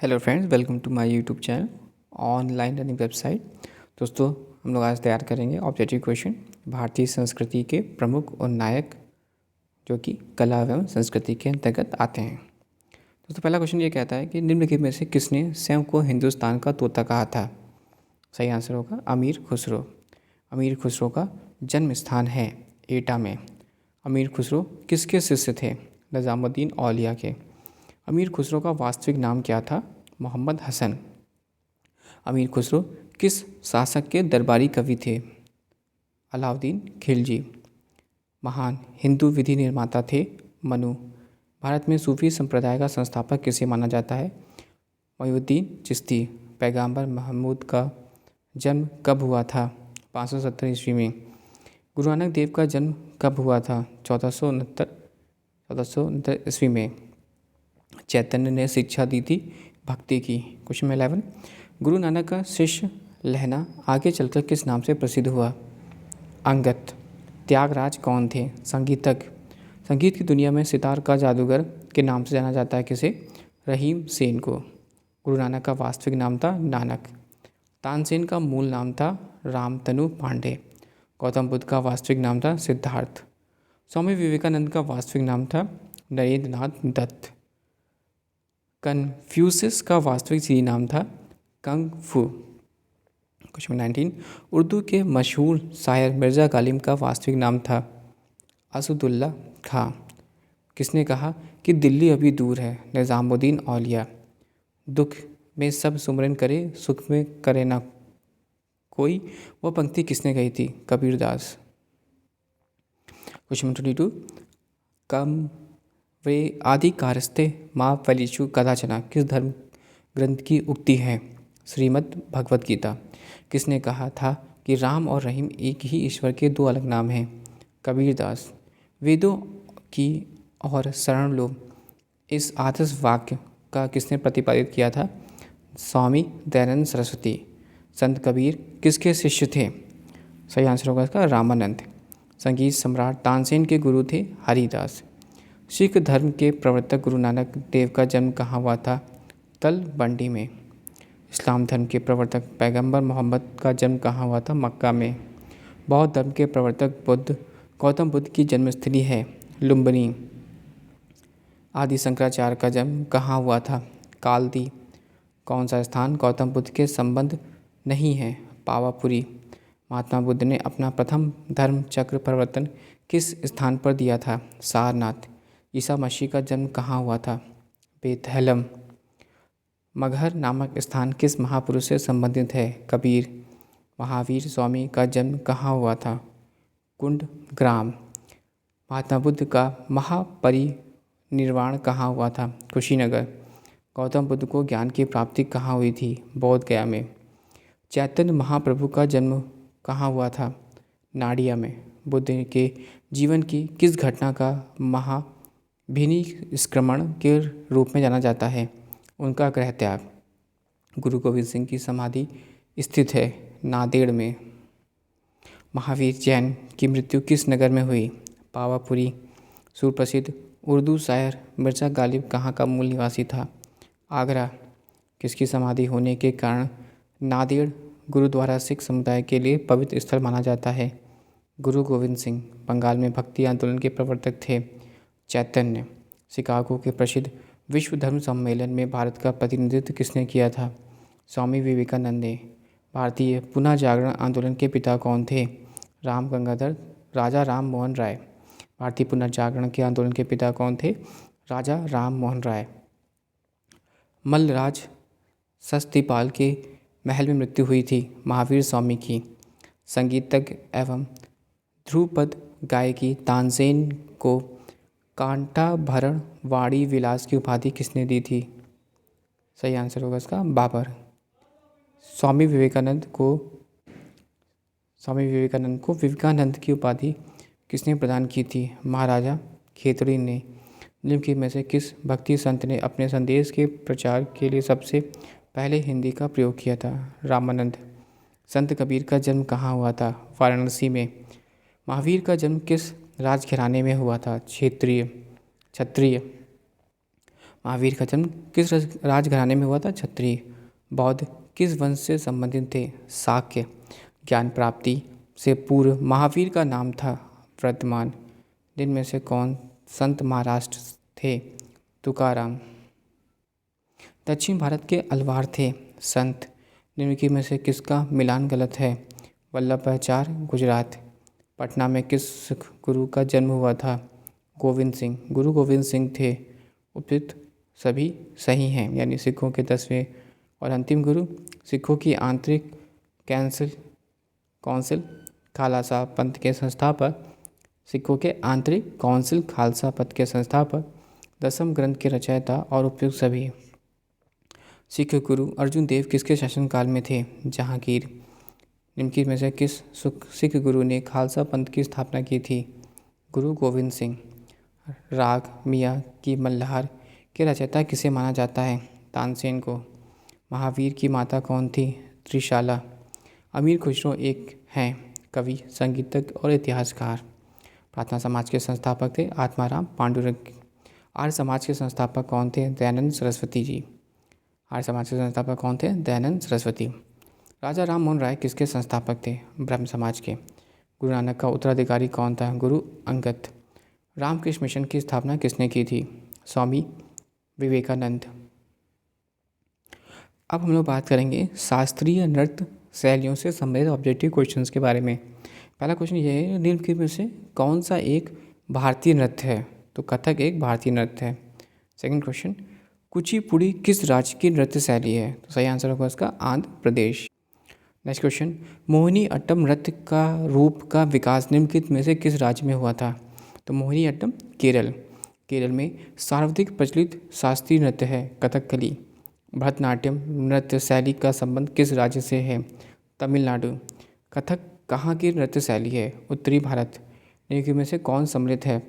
Hello friends, welcome to my YouTube channel online learning website. दोस्तों, हम लोग आज तैयार करेंगे ऑब्जेक्टिव क्वेश्चन भारतीय संस्कृति के प्रमुख और नायक जो कि कला एवं संस्कृति के अंतर्गत आते हैं। दोस्तों, पहला क्वेश्चन ये कहता है कि निम्नलिखित में से किसने स्वयं को हिंदुस्तान का तोता कहा था। सही आंसर होगा अमीर खुसरो। अमीर खुसरो का जन्म स्थान है एटा में। अमीर खुसरो किसके शिष्य थे? निज़ामुद्दीन औलिया के। अमीर खुसरो का वास्तविक नाम क्या था? मोहम्मद हसन। अमीर खुसरो किस शासक के दरबारी कवि थे? अलाउद्दीन खिलजी। महान हिंदू विधि निर्माता थे? मनु। भारत में सूफी संप्रदाय का संस्थापक किसे माना जाता है? मोइनुद्दीन चिश्ती। पैगंबर महमूद का जन्म कब हुआ था? 570 ईस्वी में। गुरु नानक देव का जन्म कब हुआ था? 1469 ईस्वी में। चैतन्य ने शिक्षा दी थी भक्ति की। क्वेश्चन 11, गुरु नानक का शिष्य लहना आगे चलकर किस नाम से प्रसिद्ध हुआ? अंगत। त्यागराज कौन थे? संगीतज्ञ। संगीत की दुनिया में सितार का जादूगर के नाम से जाना जाता है किसे? रहीम सेन को। गुरु नानक का वास्तविक नाम था नानक। तानसेन का मूल नाम था रामतनु पांडे। गौतम बुद्ध का वास्तविक नाम था सिद्धार्थ। स्वामी विवेकानंद का वास्तविक नाम था नरेंद्र नाथ दत्त। कन्फ्यूशियस का वास्तविक सही नाम था कंग फू। क्वेश्चन 19, उर्दू के मशहूर शायर मिर्ज़ा गालिब का वास्तविक नाम था असदुल्ला खां। किसने कहा कि दिल्ली अभी दूर है? निज़ामुद्दीन औलिया। दुख में सब सुमरन करे, सुख में करे ना कोई, वह पंक्ति किसने कही थी? कबीरदास। क्वेश्चन 22, कम वे आदि कारस्ते माँ फलिशु कदाचना किस धर्म ग्रंथ की उक्ति है? श्रीमद् भगवत गीता। किसने कहा था कि राम और रहीम एक ही ईश्वर के दो अलग नाम हैं? कबीरदास। वेदों की और शरण लो, इस आदर्श वाक्य का किसने प्रतिपादित किया था? स्वामी दयानंद सरस्वती। संत कबीर किसके शिष्य थे? सही आंसर होगा इसका रामानंद। संगीत सम्राट तानसेन के गुरु थे हरिदास। सिख धर्म के प्रवर्तक गुरु नानक देव का जन्म कहाँ हुआ था? तलवंडी में। इस्लाम धर्म के प्रवर्तक पैगंबर मोहम्मद का जन्म कहाँ हुआ था? मक्का में। बौद्ध धर्म के प्रवर्तक गौतम बुद्ध की जन्मस्थली है लुम्बिनी। आदि शंकराचार्य का जन्म कहाँ हुआ था? कालदी। कौन सा स्थान गौतम बुद्ध के संबंध नहीं है? पावापुरी। महात्मा बुद्ध ने अपना प्रथम धर्म चक्र प्रवर्तन किस स्थान पर दिया था? सारनाथ। ईसा मसीह का जन्म कहाँ हुआ था? बेथलहम। मगहर नामक स्थान किस महापुरुष से संबंधित है? कबीर। महावीर स्वामी का जन्म कहाँ हुआ था? कुंड ग्राम। महात्मा बुद्ध का महापरिनिर्वाण कहाँ हुआ था? कुशीनगर। गौतम बुद्ध को ज्ञान की प्राप्ति कहाँ हुई थी? बोध गया में। चैतन्य महाप्रभु का जन्म कहाँ हुआ था? नाडिया में। बुद्ध के जीवन की किस घटना का महाभिनिष्क्रमण के रूप में जाना जाता है? उनका गृह त्याग। गुरु गोविंद सिंह की समाधि स्थित है नांदेड़ में। महावीर जैन की मृत्यु किस नगर में हुई? पावापुरी। सुप्रसिद्ध उर्दू शायर मिर्ज़ा गालिब कहाँ का मूल निवासी था? आगरा। किसकी समाधि होने के कारण नांदेड़ गुरुद्वारा सिख समुदाय के लिए पवित्र स्थल माना जाता है? गुरु गोविंद सिंह। बंगाल में भक्ति आंदोलन के प्रवर्तक थे चैतन्य। शिकागो के प्रसिद्ध विश्व धर्म सम्मेलन में भारत का प्रतिनिधित्व किसने किया था? स्वामी विवेकानंद ने। भारतीय पुनः जागरण आंदोलन के पिता कौन थे? राजा राम मोहन राय। भारतीय पुनः जागरण के आंदोलन के पिता कौन थे? राजा राम मोहन राय। मल्लराज सस्तीपाल के महल में मृत्यु हुई थी महावीर स्वामी की। संगीतज्ञ एवं ध्रुपद गायकी तानसेन को कांटाभरण वाणी विलास की उपाधि किसने दी थी? सही आंसर होगा इसका बाबर। स्वामी विवेकानंद को विवेकानंद की उपाधि किसने प्रदान की थी? महाराजा खेतड़ी ने। निम्नलिखित में से किस भक्ति संत ने अपने संदेश के प्रचार के लिए सबसे पहले हिंदी का प्रयोग किया था? रामानंद। संत कबीर का जन्म कहाँ हुआ था? वाराणसी में। महावीर का जन्म किस राजघराने में हुआ था? क्षत्रिय। महावीर का जन्म किस राजघराने में हुआ था? क्षत्रिय। बौद्ध किस वंश से संबंधित थे? शाक्य। ज्ञान प्राप्ति से पूर्व महावीर का नाम था वर्धमान। जिनमें में से कौन संत महाराष्ट्र थे? तुकाराम। दक्षिण भारत के अलवार थे संत। निम्नलिखित में से किसका मिलान गलत है? वल्लभाचार्य गुजरात। पटना में किस सिख गुरु का जन्म हुआ था? गोविंद सिंह। गुरु गोविंद सिंह थे। उपयुक्त सभी सही हैं, यानी सिखों के 10वें और अंतिम गुरु। सिखों की आंतरिक कौंसिल खालसा पंथ के संस्थापक। सिखों के आंतरिक कौंसिल खालसा पंथ के संस्थापक। 10वें ग्रंथ के रचयिता और उपयुक्त सभी। सिख गुरु अर्जुन देव किसके शासनकाल में थे? जहांगीर। निम्नलिखित में से किस सिख गुरु ने खालसा पंथ की स्थापना की थी? गुरु गोविंद सिंह। राग मियाँ की मल्हार के रचयिता किसे माना जाता है? तानसेन को। महावीर की माता कौन थी? त्रिशाला। अमीर खुसरो एक हैं कवि, संगीतज्ञ और इतिहासकार। प्रार्थना समाज के संस्थापक थे आत्माराम पांडुरंग। आर्य समाज के संस्थापक कौन थे? दयानंद सरस्वती जी। आर्य समाज के संस्थापक कौन थे? दयानंद सरस्वती। राजा राम मोहन राय किसके संस्थापक थे? ब्रह्म समाज के। गुरु नानक का उत्तराधिकारी कौन था? गुरु अंगद। रामकृष्ण मिशन की स्थापना किसने की थी? स्वामी विवेकानंद। अब हम लोग बात करेंगे शास्त्रीय नृत्य शैलियों से संबंधित ऑब्जेक्टिव क्वेश्चंस के बारे में। पहला क्वेश्चन ये है, निम्नलिखित में से कौन सा एक भारतीय नृत्य है? तो कथक एक भारतीय नृत्य है। सेकंड क्वेश्चन, कुचिपुड़ी किस राज्य की नृत्य शैली है? तो सही आंसर होगा इसका आंध्र प्रदेश। नेक्स्ट क्वेश्चन, मोहिनी अट्टम नृत्य का रूप का विकास निम्नलिखित में से किस राज्य में हुआ था? तो मोहिनी अट्टम केरल। केरल में सर्वाधिक प्रचलित शास्त्रीय नृत्य है कथकली। भरतनाट्यम नृत्य शैली का संबंध किस राज्य से है? तमिलनाडु। कथक कहाँ की नृत्य शैली है? उत्तरी भारत। निम्नलिखित में से कौन सम्मिलित है?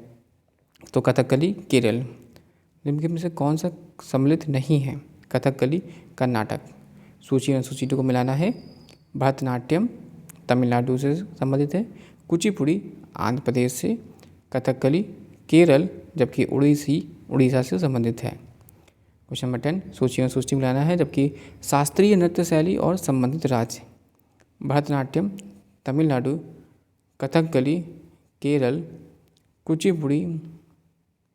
तो कथकली केरल। निम्नलिखित में से कौन सा सम्मिलित नहीं है? कथकली कर्नाटक। सूची अनुसूची को मिलाना है। भरतनाट्यम तमिलनाडु से संबंधित है, कुचिपुड़ी आंध्र प्रदेश से, कथकली केरल, जबकि उड़ीसा से संबंधित है। क्वेश्चन नंबर 10, सूची अनुसूची मिलाना है, जबकि शास्त्रीय नृत्य शैली और संबंधित राज्य। भरतनाट्यम तमिलनाडु, कथकली केरल, कुचिपुड़ी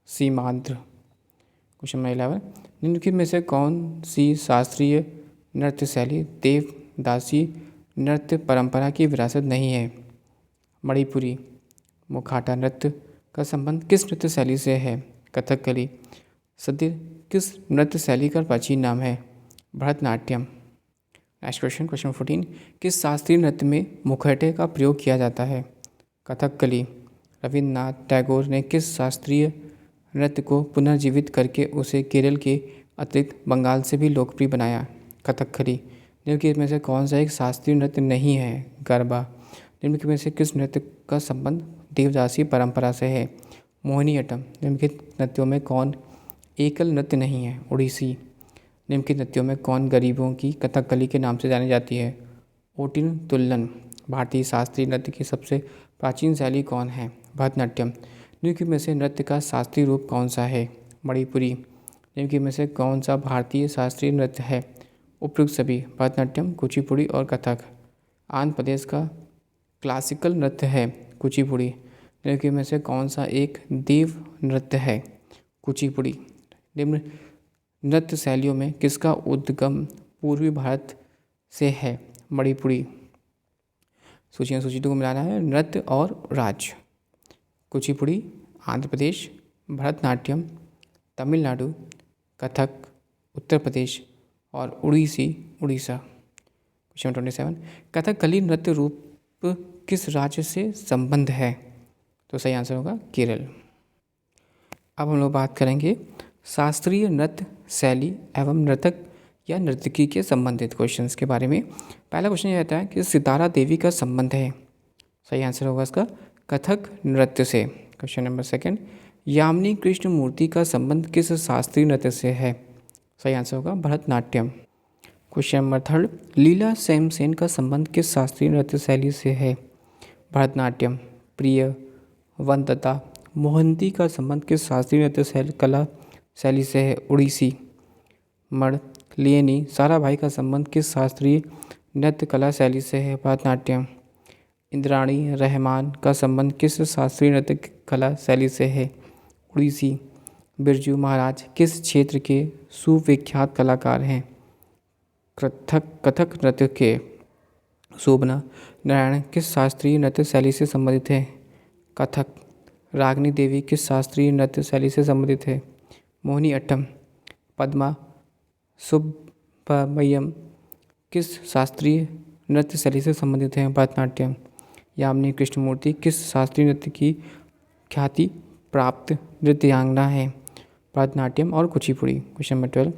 सीमांध्र। क्वेश्चन नंबर 11, निम्नलिखित में से कौन सी शास्त्रीय नृत्य शैली देवदासी नृत्य परंपरा की विरासत नहीं है? मणिपुरी। मुखाटा नृत्य का संबंध किस नृत्य शैली से है? कथकली। सद्य किस नृत्य शैली का प्राचीन नाम है? भरतनाट्यम। नेक्स्ट क्वेश्चन, क्वेश्चन 14, किस शास्त्रीय नृत्य में मुखौटे का प्रयोग किया जाता है? कथकली। रविन्द्रनाथ टैगोर ने किस शास्त्रीय नृत्य को पुनर्जीवित करके उसे केरल के अतिरिक्त बंगाल से भी लोकप्रिय बनाया? कथकली। निम्नलिखित में से कौन सा एक शास्त्रीय नृत्य नहीं है? गरबा। निम्नलिखित में से किस नृत्य का संबंध देवदासी परंपरा से है? मोहिनी अट्टम। निम्नलिखित नृत्यों में कौन एकल नृत्य नहीं है? ओडिसी। निम्नलिखित नृत्यों में कौन गरीबों की कथकली के नाम से जानी जाती है? ओटिन तुल्लन। भारतीय शास्त्रीय नृत्य की सबसे प्राचीन शैली कौन है? भरतनाट्यम। निम्नलिखित में से नृत्य का शास्त्रीय रूप कौन सा है? मणिपुरी। निम्नलिखित में से कौन सा भारतीय शास्त्रीय नृत्य है? उपयुक्त सभी। भरतनाट्यम, कुचिपुड़ी और कथक। आंध्र प्रदेश का क्लासिकल नृत्य है कुचिपुड़ी। निम्नलिखित में से कौन सा एक देव नृत्य है? कुचिपुड़ी। निम्न नृत्य शैलियों में किसका उद्गम पूर्वी भारत से है? मणिपुरी। सूची को मिलाना है, नृत्य और राज्य। कुचिपुड़ी आंध्र प्रदेश, भरतनाट्यम तमिलनाडु, कथक उत्तर प्रदेश और उड़ीसी उड़ीसा। क्वेश्चन 27, कथकली नृत्य रूप किस राज्य से संबंध है? तो सही आंसर होगा केरल। अब हम लोग बात करेंगे शास्त्रीय नृत्य शैली एवं नर्तक या नर्तकी के संबंधित क्वेश्चंस के बारे में। पहला क्वेश्चन ये रहता है कि सितारा देवी का संबंध है। सही आंसर होगा इसका कथक नृत्य से। क्वेश्चन नंबर 2, यामिनी कृष्ण मूर्ति का संबंध किस शास्त्रीय नृत्य से है? सही आंसर होगा भरतनाट्यम। क्वेश्चन नंबर 3, लीला सेन का संबंध किस शास्त्रीय नृत्य शैली से है? भरतनाट्यम। प्रिय वंदता मोहंती का संबंध किस शास्त्रीय नृत्य शैली कला शैली से है? उड़ीसी। मड़लियनी साराभाई का संबंध किस शास्त्रीय नृत्य कला शैली से है? भरतनाट्यम। इंद्राणी रहमान का संबंध किस शास्त्रीय नृत्य कला शैली से है? उड़ीसी। बिरजू महाराज किस क्षेत्र के सुविख्यात कलाकार हैं? कथक नृत्य के। शोभना नारायण किस शास्त्रीय नृत्य शैली से संबंधित है? कथक। रागनी देवी किस शास्त्रीय नृत्य शैली से संबंधित है? मोहिनी अट्टम। पद्मा सुब्बमय्यम किस शास्त्रीय नृत्य शैली से संबंधित है? भरतनाट्यम। यामिनी कृष्णमूर्ति किस शास्त्रीय नृत्य की ख्याति प्राप्त नृत्यांगना है? भरतनाट्यम और कुचिपुड़ी। Question number 12।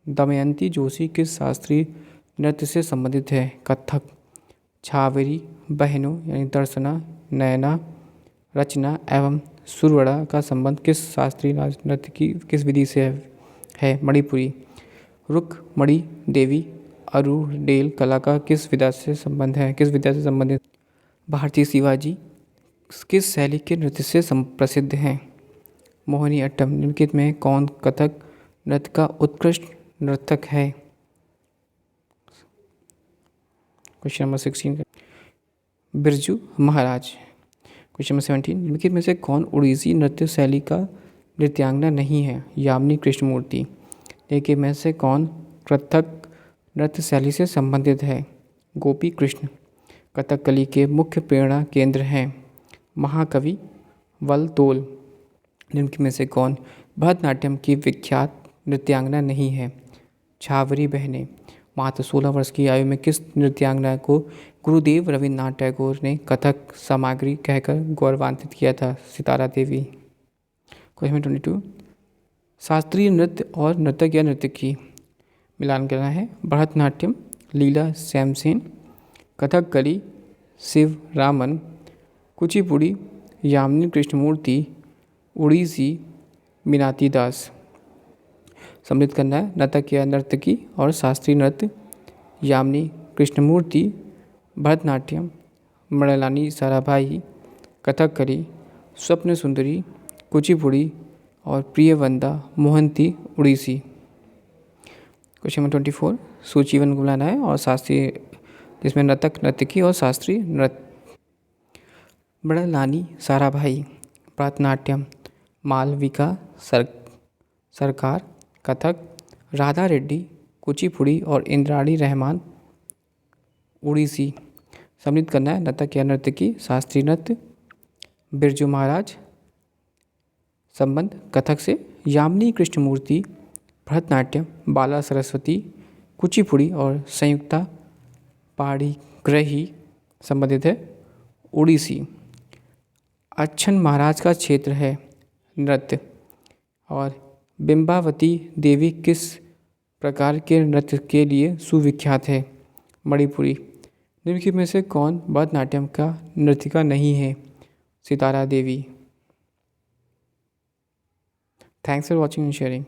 दमयंती जोशी किस शास्त्रीय नृत्य से संबंधित है? कथक। छावरी बहनों यानी दर्शना, नयना, रचना एवं सुरवड़ा का संबंध किस शास्त्रीय नृत्य की किस विधि से है? मणिपुरी। रुक्मणी देवी अरुडेल कला का किस विधा से संबंध है? किस विधा से संबंधित? भारतीय शिवाजी किस शैली के नृत्य से प्रसिद्ध हैं? मोहिनी अट्टम। निम्नलिखित में कौन कथक नृत्य का उत्कृष्ट नर्तक है? Question number 16। Birju Maharaj. Question number 17। निम्नलिखित में से कौन उड़ीसी नृत्य शैली का नृत्यांगना नहीं है? यामिनी कृष्णमूर्ति। निम्नलिखित में से कौन कथक नृत्य शैली से संबंधित है? गोपी कृष्ण। कथकली के मुख्य प्रेरणा केंद्र हैं? महाकवि वलतोल। निम्नलिखित में से कौन भरतनाट्यम की विख्यात नृत्यांगना नहीं है? छावरी बहनें। मात्र 16 वर्ष की आयु में किस नृत्यांगना को गुरुदेव रविन्द्रनाथ टैगोर ने कथक सामग्री कहकर गौरवान्वित किया था? सितारा देवी। क्वेश्चन 22। शास्त्रीय नृत्य और नर्तक या नृत्य की मिलान करना है। भरतनाट्यम लीला श्यामसेन, कथकली शिव रामन, कुचिपुड़ी यामिनी कृष्णमूर्ति, उड़ीसी मीनाती दास। सम्मिलित करना है नर्तक या नर्तकी और शास्त्रीय नृत्य। यामिनी कृष्णमूर्ति, भरतनाट्यम, मृणालिनी साराभाई, कथकली, स्वप्न सुंदरी, कुचिपुड़ी और प्रियवंदा मोहंती उड़ीसी। Question number 24। सूचीवन को बनाना है और शास्त्रीय जिसमें नर्तक नर्तकी और शास्त्रीय नृत्य। मृणालिनी साराभाई, भरतनाट्यम, मालविका सरकार, कथक, राधा रेड्डी, कुचिपुड़ी और इंद्राणी रहमान उड़ीसी। सम्मिलित करना है नर्तक या नर्तकी, शास्त्रीय नृत्य। बिरजू महाराज संबंध कथक से। यामिनी कृष्णमूर्ति भरतनाट्यम, बाला सरस्वती कुचिपुड़ी और संयुक्ता पाणिग्राही संबंधित है उड़ीसी। अच्छन महाराज का क्षेत्र है नृत्य। और बिंबावती देवी किस प्रकार के नृत्य के लिए सुविख्यात है? मणिपुरी। निम्नलिखित में से कौन भरतनाट्यम का नृत्यिका नहीं है? Sitara Devi. Thanks for watching and sharing.